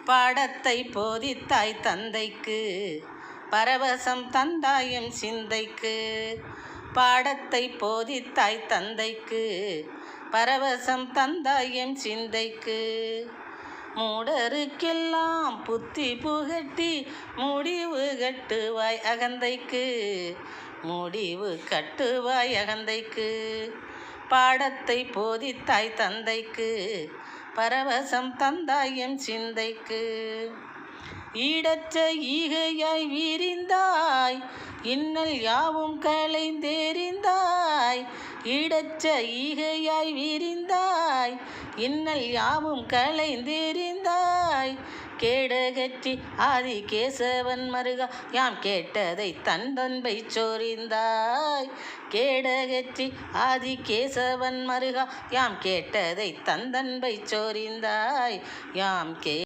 பாடத்தை போதித்தாய் தந்தைக்கு பரவசம் தந்தாயும் சிந்தைக்கு. பாடத்தை போதித்தாய் தந்தைக்கு பரவசம் தந்தாயும் சிந்தைக்கு. மூடருக்கெல்லாம் புத்தி புகட்டி முடிவு கட்டுவாய் அகந்தைக்கு. முடிவு கட்டுவாய் அகந்தைக்கு. பாடத்தை போதித்தாய் தந்தைக்கு பரவசம் தந்தாயும் சிந்தைக்கு. ஈடற்ற ஈகையாய் விரிந்தாய் இன்னல் யாவும் களைந்தெறிந்தாய். ஈடற்ற ஈகையாய் விரிந்தாய் இன்னல் யாவும் களைந்தெறிந்தாய். கேடகற்றி ஆதி கேசவன் மருகா யாம் கேட்டதை தன்பை சொரிந்தாய். கேடகற்றி ஆதி கேசவன் மருகா யாம் கேட்டதை தன்பை சொரிந்தாய். யாம்